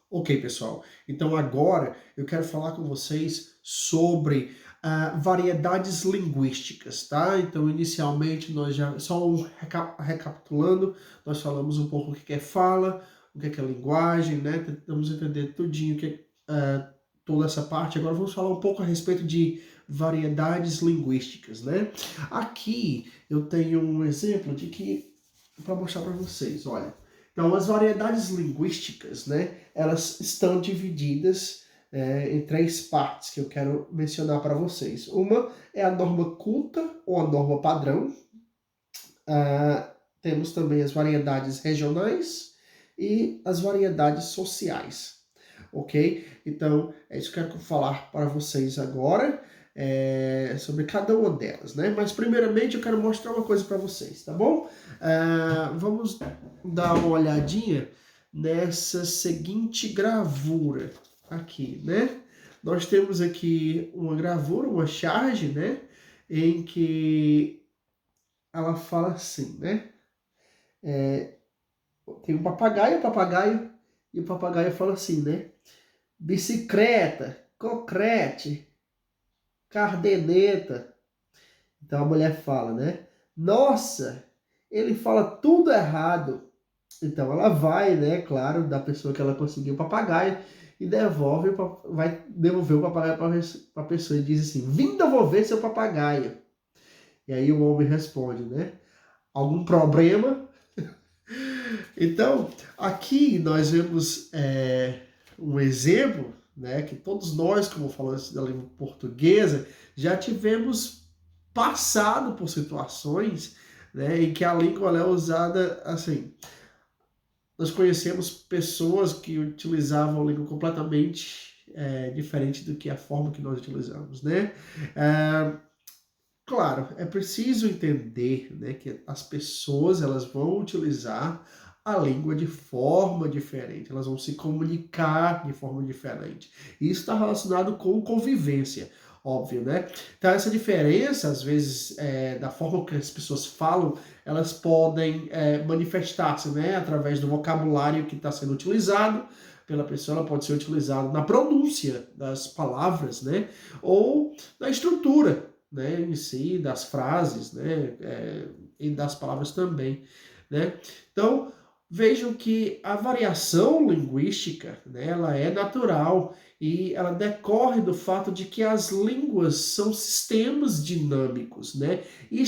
Ok, pessoal. Então agora eu quero falar com vocês sobre variedades linguísticas, tá? Então inicialmente nós já, só recapitulando, nós falamos um pouco o que é fala, o que é linguagem, né? Tentamos entender tudinho que toda essa parte. Agora vamos falar um pouco a respeito de variedades linguísticas, né? Aqui eu tenho um exemplo de que para mostrar para vocês, olha. Então, as variedades linguísticas, né, elas estão divididas em três partes que eu quero mencionar para vocês. Uma é a norma culta ou a norma padrão. Temos também as variedades regionais e as variedades sociais, ok? Então, é isso que eu quero falar para vocês agora, sobre cada uma delas, né? Mas, primeiramente, eu quero mostrar uma coisa para vocês, tá bom? Vamos dar uma olhadinha nessa seguinte gravura aqui, né? Nós temos aqui uma gravura, uma charge, né? Em que ela fala assim, né? Tem um papagaio, e o papagaio fala assim, né? Bicicleta, cocrete, cardeneta. Então a mulher fala, né? Nossa, ele fala tudo errado. Então ela vai, né, claro, da pessoa que ela conseguiu o papagaio e devolve, vai devolver o papagaio para a pessoa e diz assim: vim devolver seu papagaio. E aí o homem responde, né? Algum problema? Então, aqui nós vemos um exemplo, né, que todos nós, como falantes da língua portuguesa, já tivemos passado por situações, né, em que a língua ela é usada assim. Nós conhecemos pessoas que utilizavam a língua completamente diferente do que a forma que nós utilizamos, né? É, Claro, é preciso entender, né, que as pessoas elas vão utilizar a língua de forma diferente, elas vão se comunicar de forma diferente. Isso está relacionado com convivência, óbvio, né? Então essa diferença, às vezes, da forma que as pessoas falam, elas podem manifestar-se, né, através do vocabulário que está sendo utilizado pela pessoa, ela pode ser utilizada na pronúncia das palavras, né, ou na estrutura, né, em si, das frases, né, e das palavras também, né. Então, vejam que a variação linguística, né, ela é natural e ela decorre do fato de que as línguas são sistemas dinâmicos, né, e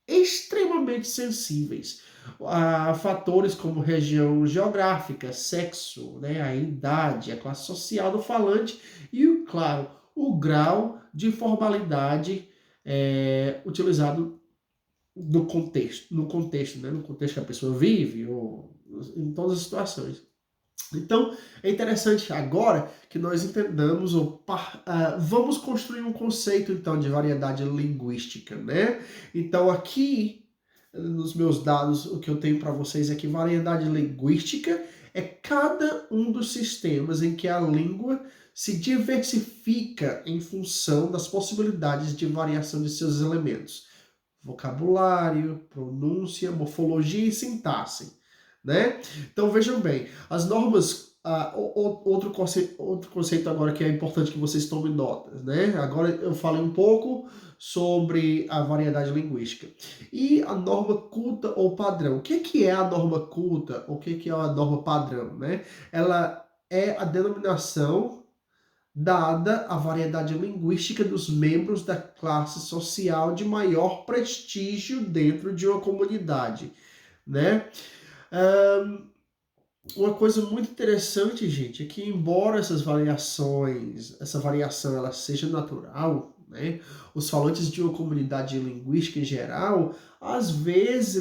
extremamente sensíveis a fatores como região geográfica, sexo, né, a idade, a classe social do falante e, claro, o grau de formalidade utilizado no contexto, né? No contexto que a pessoa vive, ou em todas as situações. Então, é interessante agora que nós entendamos, vamos construir um conceito, então, de variedade linguística, né? Então, aqui, nos meus dados, o que eu tenho para vocês é que variedade linguística é cada um dos sistemas em que a língua se diversifica em função das possibilidades de variação de seus elementos. Vocabulário, pronúncia, morfologia e sintaxe, né? Então vejam bem, as normas, outro conceito agora que é importante que vocês tomem notas, né? Agora eu falei um pouco sobre a variedade linguística. E a norma culta ou padrão. O que é a norma culta? O que é a norma padrão, né? Ela é a denominação dada a variedade linguística dos membros da classe social de maior prestígio dentro de uma comunidade, né? Uma coisa muito interessante, gente, é que embora essa variação ela seja natural, né? Os falantes de uma comunidade linguística em geral, às vezes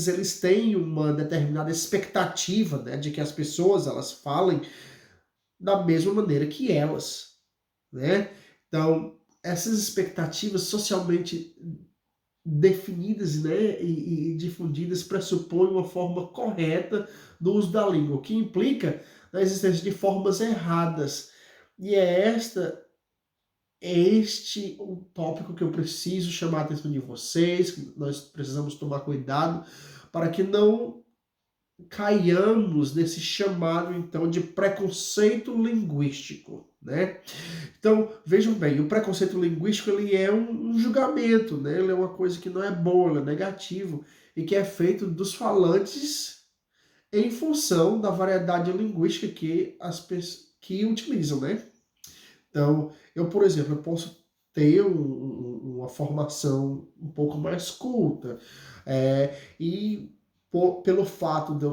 eles têm uma determinada expectativa, né, de que as pessoas elas falem da mesma maneira que elas, né? Então, essas expectativas socialmente definidas, né, e difundidas pressupõem uma forma correta do uso da língua, o que implica na existência de formas erradas. E é este o tópico que eu preciso chamar a atenção de vocês, que nós precisamos tomar cuidado para que não caiamos nesse chamado, então, de preconceito linguístico, né? Então, vejam bem, o preconceito linguístico ele é um julgamento, né? Ele é uma coisa que não é boa, ele é negativo, e que é feito dos falantes em função da variedade linguística que as pessoas que utilizam, né? Então, eu, por exemplo, eu posso ter uma formação um pouco mais culta, e pelo fato de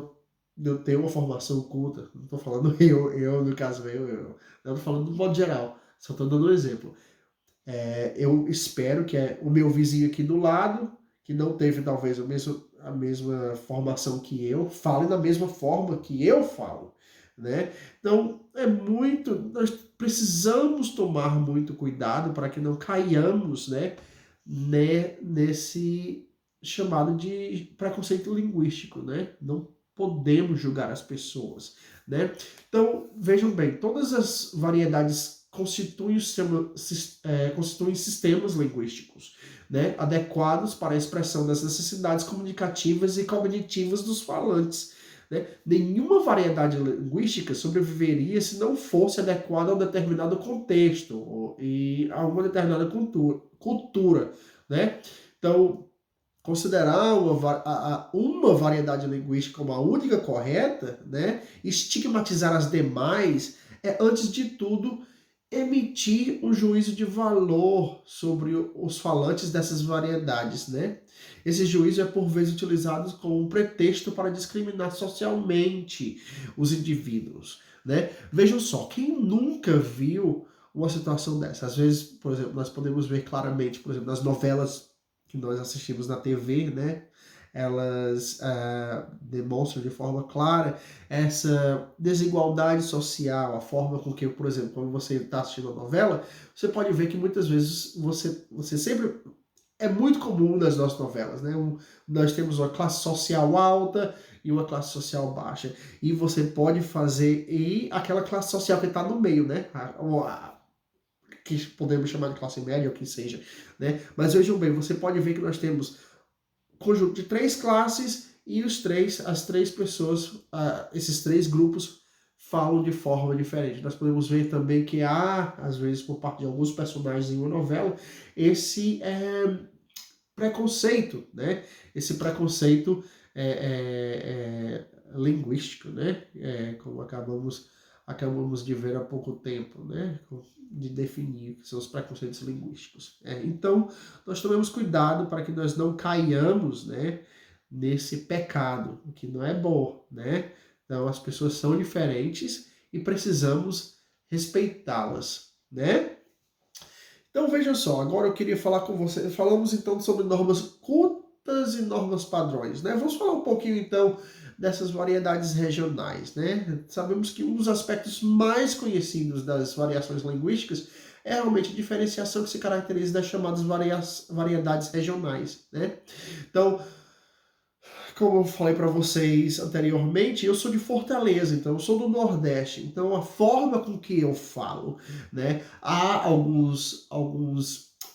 eu ter uma formação culta, não estou falando eu, no caso, não estou falando de modo geral, só estou dando um exemplo. Eu espero que o meu vizinho aqui do lado, que não teve talvez a mesma formação que eu, fale da mesma forma que eu falo, né? Então, nós precisamos tomar muito cuidado para que não caiamos, nesse chamado de preconceito linguístico, né? Não podemos julgar as pessoas, né? Então, vejam bem, todas as variedades constituem sistemas linguísticos, né, adequados para a expressão das necessidades comunicativas e cognitivas dos falantes. Né? Nenhuma variedade linguística sobreviveria se não fosse adequada a um determinado contexto e a uma determinada cultura, né? Então, considerar uma variedade linguística como a única correta, né, estigmatizar as demais, antes de tudo, emitir um juízo de valor sobre os falantes dessas variedades, né? Esse juízo é por vezes utilizado como um pretexto para discriminar socialmente os indivíduos, né? Vejam só, quem nunca viu uma situação dessa? Às vezes, por exemplo, nós podemos ver claramente, por exemplo, nas novelas que nós assistimos na TV, né? Elas demonstram de forma clara essa desigualdade social, a forma com que, por exemplo, quando você está assistindo a novela, você pode ver que muitas vezes você sempre... É muito comum nas nossas novelas, né? Nós temos uma classe social alta e uma classe social baixa. E você pode fazer... E aquela classe social que está no meio, né? Que podemos chamar de classe média, ou que seja, né? Mas vejam bem, você pode ver que nós temos conjunto de 3 classes e as três pessoas, esses 3 grupos falam de forma diferente. Nós podemos ver também que há, às vezes, por parte de alguns personagens em uma novela, esse preconceito, né? Esse preconceito linguístico, né? Como acabamos de ver há pouco tempo, né? De definir o que são os preconceitos linguísticos. Então, nós tomemos cuidado para que nós não caiamos, né, nesse pecado, o que não é bom, né? Então, as pessoas são diferentes e precisamos respeitá-las, né? Então, veja só, agora eu queria falar com você. Falamos então sobre normas cultas e normas padrões, né? Vamos falar um pouquinho então dessas variedades regionais, né? Sabemos que um dos aspectos mais conhecidos das variações linguísticas é realmente a diferenciação que se caracteriza das chamadas variedades regionais, né? Então, como eu falei para vocês anteriormente, eu sou de Fortaleza, então eu sou do Nordeste. Então a forma com que eu falo, né, há alguns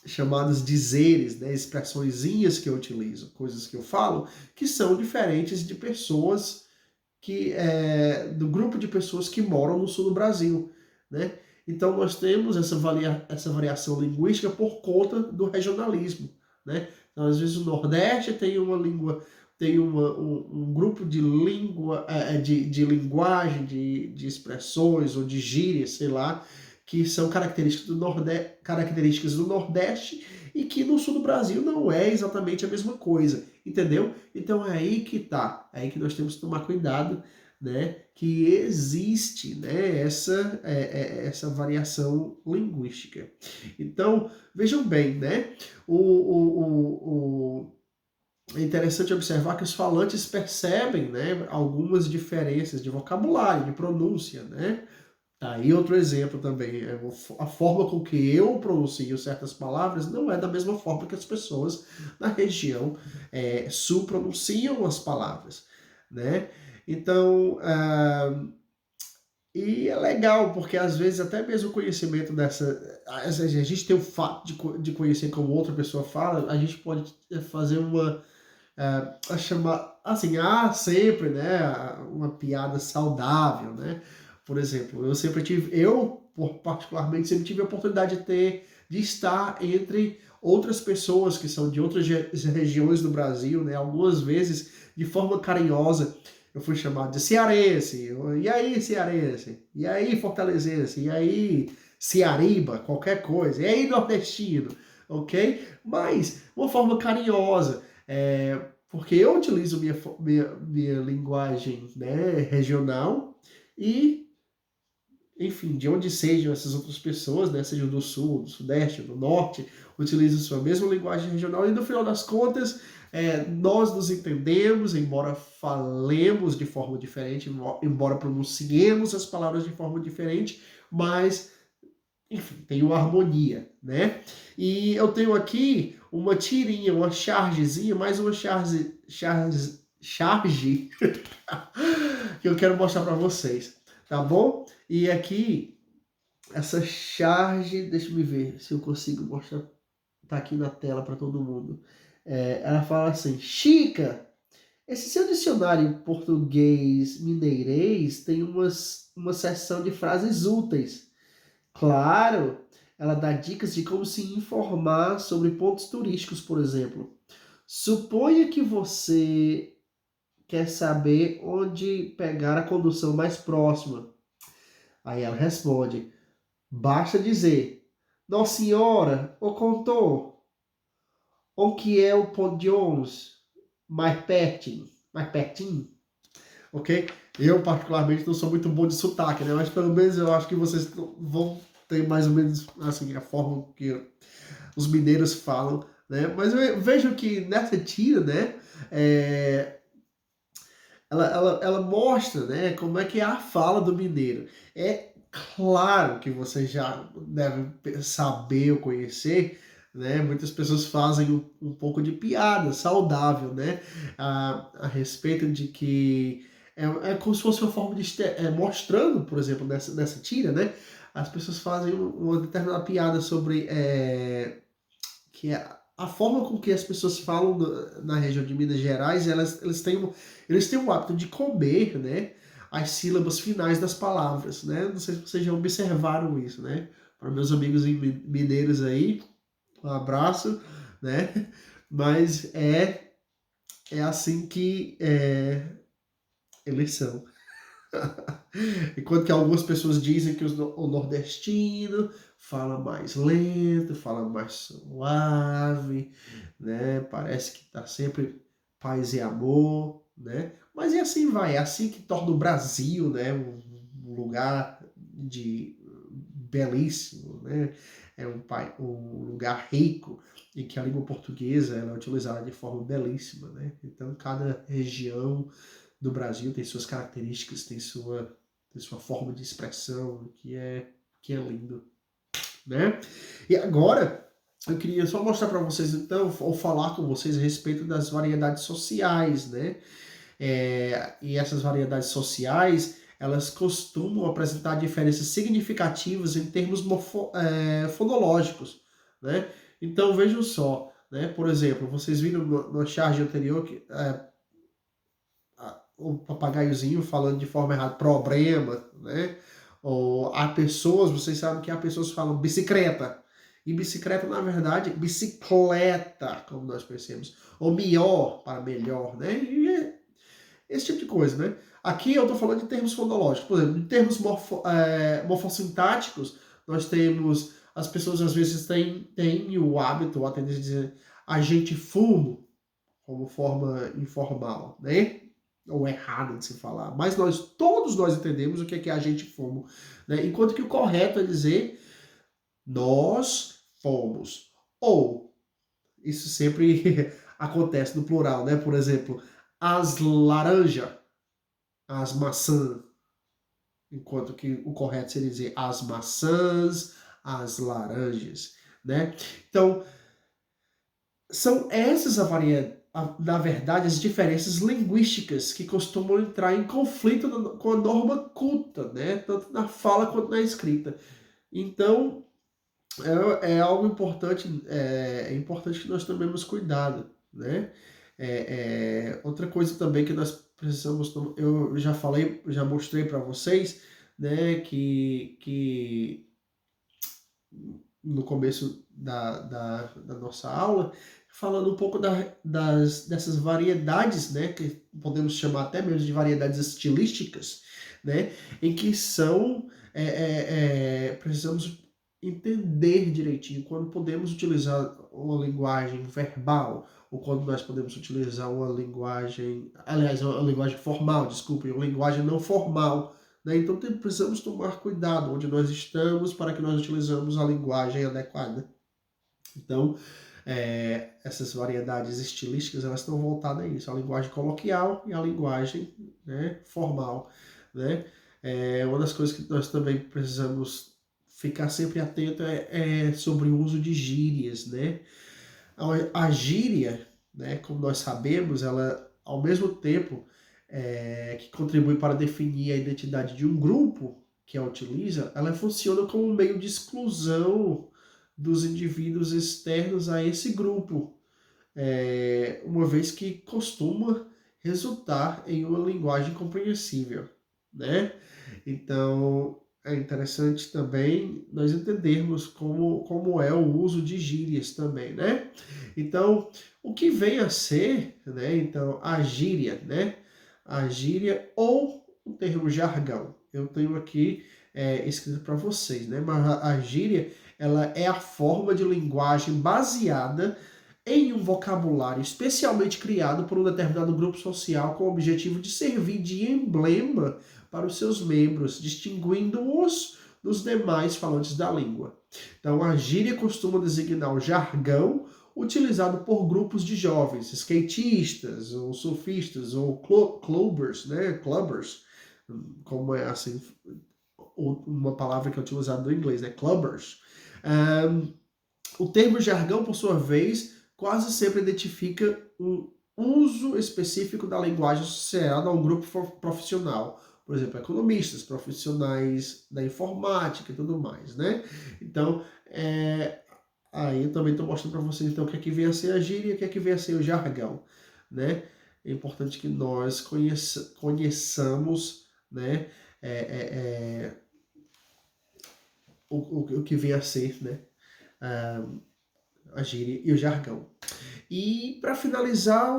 chamados dizeres, né, expressõezinhas que eu utilizo, coisas que eu falo, que são diferentes de pessoas do grupo de pessoas que moram no sul do Brasil, né? Então nós temos essa variação linguística por conta do regionalismo, né? Então às vezes o Nordeste tem uma língua, tem um grupo de língua, de linguagem, de expressões ou de gírias, sei lá, que são características do Nordeste e que no sul do Brasil não é exatamente a mesma coisa, entendeu? Então é aí que tá, é aí que nós temos que tomar cuidado, né, que existe, né, essa variação linguística. Então, vejam bem, né, é interessante observar que os falantes percebem, né, algumas diferenças de vocabulário, de pronúncia, né? Tá aí outro exemplo também, a forma com que eu pronuncio certas palavras não é da mesma forma que as pessoas na região sul pronunciam as palavras, né? Então, e é legal, porque às vezes até mesmo o conhecimento a gente tem o fato de conhecer como outra pessoa fala, a gente pode fazer a chamar, assim, há sempre, né, uma piada saudável, né? Por exemplo, particularmente sempre tive a oportunidade de estar entre outras pessoas que são de outras regiões do Brasil, né? Algumas vezes, de forma carinhosa, eu fui chamado de cearense. E aí, cearense? E aí, fortalezense? E aí, ceariba? Qualquer coisa. E aí, nordestino? Ok? Mas, uma forma carinhosa. Porque eu utilizo minha linguagem, né, regional e, enfim, de onde sejam essas outras pessoas, né, sejam do sul, do sudeste, do norte, utilizam sua mesma linguagem regional e no final das contas nós nos entendemos, embora falemos de forma diferente, embora pronunciemos as palavras de forma diferente, mas enfim, tem uma harmonia, né? E eu tenho aqui uma tirinha, uma chargezinha, mais uma charge que eu quero mostrar para vocês, tá bom? E aqui, essa charge, deixa eu ver se eu consigo mostrar, tá aqui na tela para todo mundo. Ela fala assim, Chica, esse seu dicionário português mineirês tem uma seção de frases úteis. Claro, ela dá dicas de como se informar sobre pontos turísticos, por exemplo. Suponha que você quer saber onde pegar a condução mais próxima. Aí ela responde: basta dizer, Nossa Senhora, o contou, o que é o ponto de ônibus? Mais pertinho, ok? Eu, particularmente, não sou muito bom de sotaque, né? Mas pelo menos eu acho que vocês vão ter mais ou menos assim, a forma que os mineiros falam, né? Mas eu vejo que nessa tira, né? É, ela mostra, né? Como é que é a fala do mineiro. É claro que vocês já devem saber ou conhecer, né? Muitas pessoas fazem um pouco de piada saudável, né? A respeito de que é como se fosse uma forma de mostrando, por exemplo, nessa tira, né? As pessoas fazem uma determinada piada sobre que é a forma com que as pessoas falam na região de Minas Gerais, eles têm o hábito de comer, né, as sílabas finais das palavras, né? Não sei se vocês já observaram isso, né? Para meus amigos mineiros aí, um abraço, né? Mas é assim que eles são. Enquanto que algumas pessoas dizem que o nordestino fala mais lento, fala mais suave, né? Parece que está sempre paz e amor, né? Mas e assim vai, é assim que torna o Brasil, né? Um lugar de belíssimo, né? É um lugar rico em que a língua portuguesa ela é utilizada de forma belíssima, né? Então cada região do Brasil tem suas características, tem sua forma de expressão, que é lindo, né? E agora, eu queria só mostrar para vocês, então, ou falar com vocês a respeito das variedades sociais, né? E essas variedades sociais, elas costumam apresentar diferenças significativas em termos fonológicos, né? Então, vejam só, né? Por exemplo, vocês viram na charge anterior que o papagaiozinho falando de forma errada, problema, né? Ou há pessoas, vocês sabem que há pessoas que falam bicicleta. E bicicleta, na verdade, bicicleta, como nós conhecemos. Ou melhor, para melhor, né? E esse tipo de coisa, né? Aqui eu estou falando de termos fonológicos. Por exemplo, em termos morfossintáticos, nós temos, as pessoas às vezes têm o hábito, a tendência de dizer agente fumo, como forma informal, né? Ou errado de se falar. Mas todos nós entendemos o que é agente fumo, né? Enquanto que o correto é dizer nós fomos. Ou, isso sempre acontece no plural, né? Por exemplo, as laranjas, as maçãs. Enquanto que o correto seria dizer as maçãs, as laranjas, né? Então, são essas na verdade, as diferenças linguísticas que costumam entrar em conflito com a norma culta, né? Tanto na fala quanto na escrita. Então, é algo importante, é importante que nós tomemos cuidado, né? Outra coisa também que nós precisamos, eu já falei, já mostrei para vocês, né, que no começo da nossa aula, falando um pouco dessas variedades, né, que podemos chamar até mesmo de variedades estilísticas, né, em que são, precisamos entender direitinho quando podemos utilizar uma linguagem verbal, ou quando nós podemos utilizar uma linguagem, aliás, uma linguagem formal, desculpe, uma linguagem não formal, né? Então precisamos tomar cuidado onde nós estamos para que nós utilizamos a linguagem adequada. Então, essas variedades estilísticas, elas estão voltadas a isso, a linguagem coloquial e a linguagem, né, formal, né? Uma das coisas que nós também precisamos ficar sempre atento é sobre o uso de gírias, né? A gíria, né, como nós sabemos, ela, ao mesmo tempo que contribui para definir a identidade de um grupo que a utiliza, ela funciona como um meio de exclusão dos indivíduos externos a esse grupo, uma vez que costuma resultar em uma linguagem compreensível, né? Então, é interessante também nós entendermos como é o uso de gírias também, né? Então, o que vem a ser, né? Então, a gíria, né? A gíria ou o termo jargão. Eu tenho aqui escrito para vocês, né? Mas a gíria, ela é a forma de linguagem baseada em um vocabulário especialmente criado por um determinado grupo social com o objetivo de servir de emblema para os seus membros, distinguindo-os dos demais falantes da língua. Então, a gíria costuma designar o jargão utilizado por grupos de jovens, skatistas, ou surfistas, ou clubbers, né? Clubbers, como é assim, uma palavra que é utilizada no inglês, né? Clubbers. O termo jargão, por sua vez, quase sempre identifica um uso específico da linguagem associada a um grupo profissional. Por exemplo, economistas, profissionais da informática e tudo mais, né? Então, aí eu também estou mostrando para vocês então, o que é que vem a ser a gíria e o que é que vem a ser o jargão, né? É importante que nós conheçamos, né, o que vem a ser, né, a gíria e o jargão. E para finalizar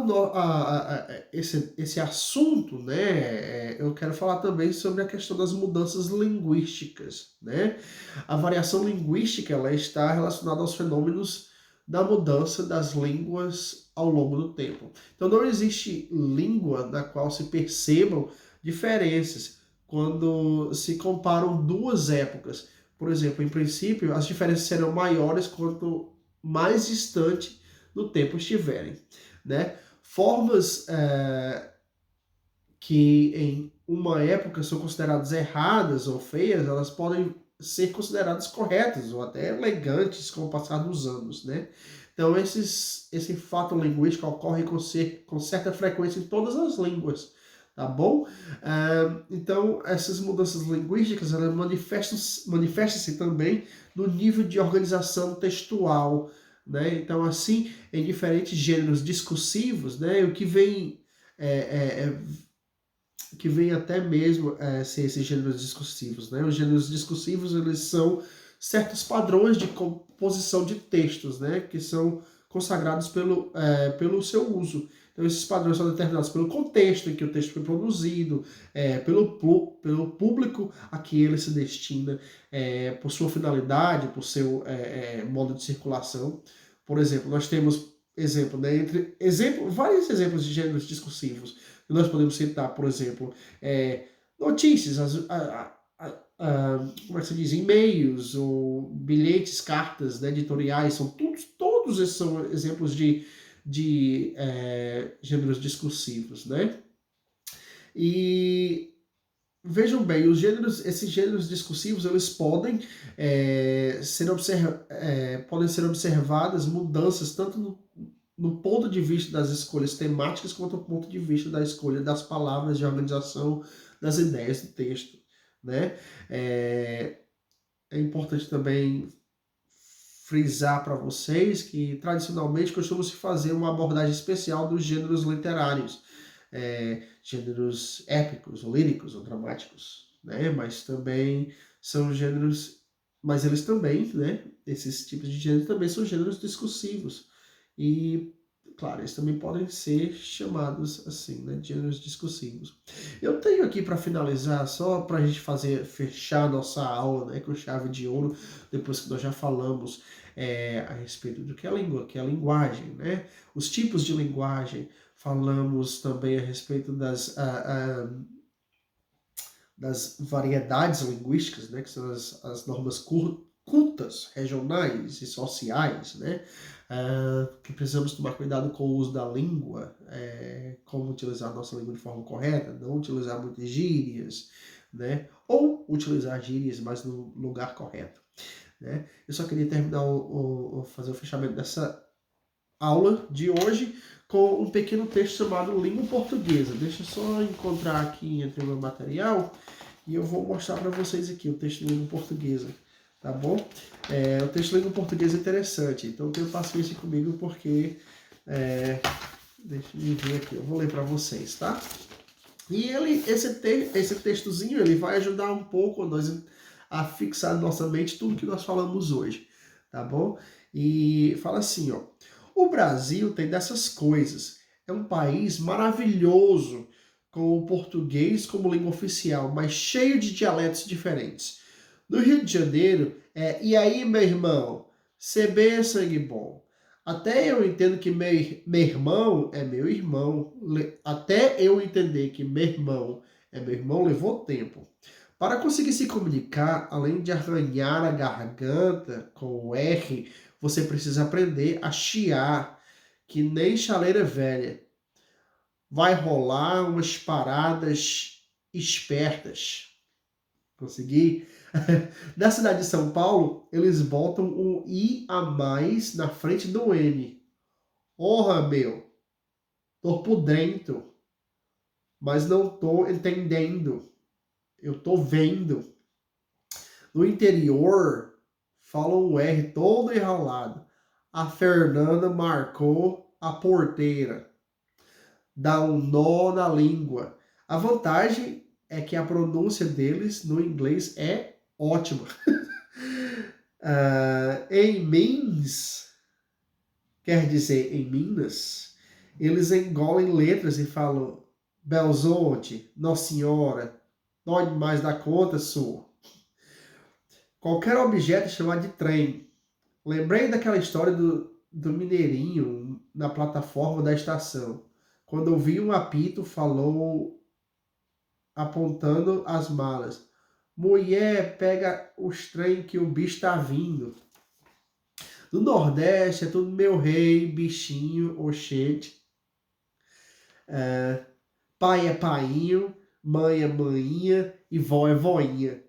esse assunto, né, eu quero falar também sobre a questão das mudanças linguísticas, né? A variação linguística ela está relacionada aos fenômenos da mudança das línguas ao longo do tempo. Então não existe língua na qual se percebam diferenças quando se comparam duas épocas. Por exemplo, em princípio, as diferenças serão maiores quanto mais distante no tempo estiverem, né? Formas que em uma época são consideradas erradas ou feias, elas podem ser consideradas corretas ou até elegantes com o passar dos anos, né? Então esse fato linguístico ocorre com certa frequência em todas as línguas, tá bom? Então essas mudanças linguísticas elas manifestam-se também no nível de organização textual, né? Então assim, em diferentes gêneros discursivos, né? O que vem que vem até mesmo ser esses gêneros discursivos, né? Os gêneros discursivos eles são certos padrões de composição de textos, né? Que são consagrados pelo seu uso. Então esses padrões são determinados pelo contexto em que o texto foi produzido, pelo público a que ele se destina, por sua finalidade, por seu modo de circulação. Por exemplo, nós temos vários exemplos de gêneros discursivos. Nós podemos citar, por exemplo, notícias, como é que se diz, e-mails, ou bilhetes, cartas, né, editoriais, todos esses são exemplos de gêneros discursivos, né? E vejam bem, esses gêneros discursivos, eles podem podem ser observadas mudanças tanto no ponto de vista das escolhas temáticas, quanto no ponto de vista da escolha das palavras, de organização das ideias do texto, né? É importante também frisar para vocês que tradicionalmente costuma-se fazer uma abordagem especial dos gêneros literários, gêneros épicos, ou líricos, ou dramáticos, né? Mas também são gêneros, mas eles também, né? Esses tipos de gêneros também são gêneros discursivos e, claro, eles também podem ser chamados assim, né? Gêneros discursivos. Eu tenho aqui para finalizar, só para a gente fechar nossa aula, né, com chave de ouro, depois que nós já falamos a respeito do que é a língua, que é a linguagem, né? Os tipos de linguagem, falamos também a respeito das variedades linguísticas, né, que são as normas cultas, regionais e sociais, né, que precisamos tomar cuidado com o uso da língua, como utilizar a nossa língua de forma correta, não utilizar muitas gírias, né, ou utilizar gírias, mas no lugar correto. Né. Eu só queria terminar, fazer o fechamento dessa aula de hoje com um pequeno texto chamado Língua Portuguesa. Deixa eu só encontrar aqui entre o meu material e eu vou mostrar para vocês aqui o texto de língua portuguesa, tá bom? O texto de língua portuguesa é interessante, então tenham paciência comigo porque, deixa eu ver aqui, eu vou ler para vocês, tá? E esse textozinho, ele vai ajudar um pouco nós a fixar na nossa mente tudo que nós falamos hoje, tá bom? E fala assim, ó: o Brasil tem dessas coisas. É um país maravilhoso, com o português como língua oficial, mas cheio de dialetos diferentes. No Rio de Janeiro, e aí, meu irmão? CB sangue bom. Até eu entendo que meu irmão é meu irmão. Até eu entender que meu irmão é meu irmão, levou tempo. Para conseguir se comunicar, além de arranhar a garganta com o R, você precisa aprender a chiar, que nem chaleira velha. Vai rolar umas paradas espertas. Consegui? Na cidade de São Paulo, eles botam um I a mais na frente do N. Porra, meu. Tô por dentro, mas não tô entendendo. Eu tô vendo. No interior, falam um R todo enrolado. A Fernanda marcou a porteira. Dá um nó na língua. A vantagem é que a pronúncia deles no inglês é ótima. Em Minas, quer dizer em Minas, eles engolem letras e falam Belzonte, Nossa Senhora, dói demais da conta, sua. Qualquer objeto é chamado de trem. Lembrei daquela história do mineirinho na plataforma da estação. Quando ouvi um apito, falou apontando as malas. Mulher, pega os trem que o bicho tá vindo. No Nordeste é tudo meu rei, bichinho, oxente. Pai é painho, mãe é maninha e vó é voinha.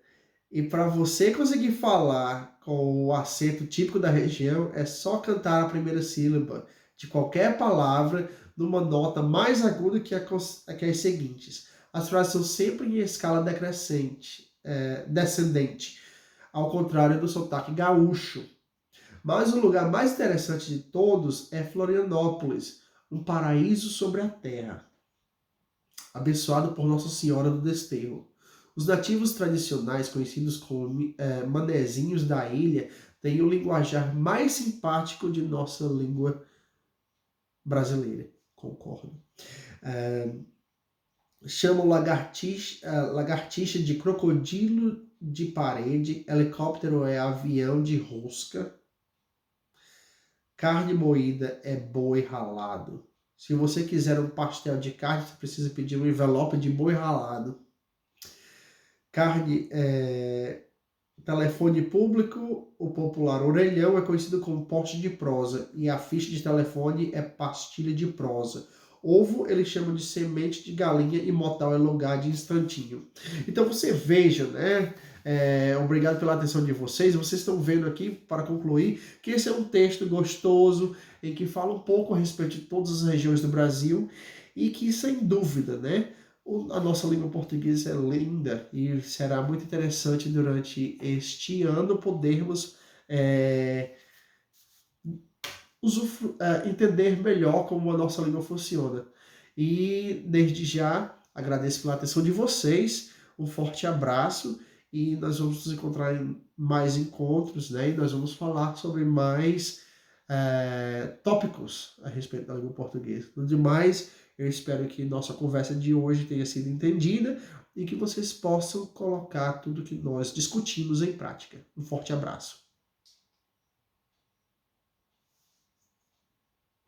E para você conseguir falar com o acento típico da região, é só cantar a primeira sílaba de qualquer palavra numa nota mais aguda que as seguintes. As frases são sempre em escala descendente, ao contrário do sotaque gaúcho. Mas o lugar mais interessante de todos é Florianópolis, um paraíso sobre a terra, abençoado por Nossa Senhora do Desterro. Os nativos tradicionais, conhecidos como manezinhos da ilha, têm o linguajar mais simpático de nossa língua brasileira. Concordo. Chamam lagartixa de crocodilo de parede, helicóptero é avião de rosca, carne moída é boi ralado. Se você quiser um pastel de carne, você precisa pedir um envelope de boi ralado. Telefone público, o popular orelhão é conhecido como poste de prosa e a ficha de telefone é pastilha de prosa. Ovo eles chamam de semente de galinha e motal é lugar de instantinho. Então você veja, né? Obrigado pela atenção de vocês. Vocês estão vendo aqui, para concluir, que esse é um texto gostoso em que fala um pouco a respeito de todas as regiões do Brasil e que, sem dúvida, né? A nossa língua portuguesa é linda e será muito interessante durante este ano podermos entender melhor como a nossa língua funciona. E desde já agradeço pela atenção de vocês, um forte abraço e nós vamos nos encontrar em mais encontros, né? E nós vamos falar sobre mais tópicos a respeito da língua portuguesa. No demais, eu espero que nossa conversa de hoje tenha sido entendida e que vocês possam colocar tudo que nós discutimos em prática. Um forte abraço.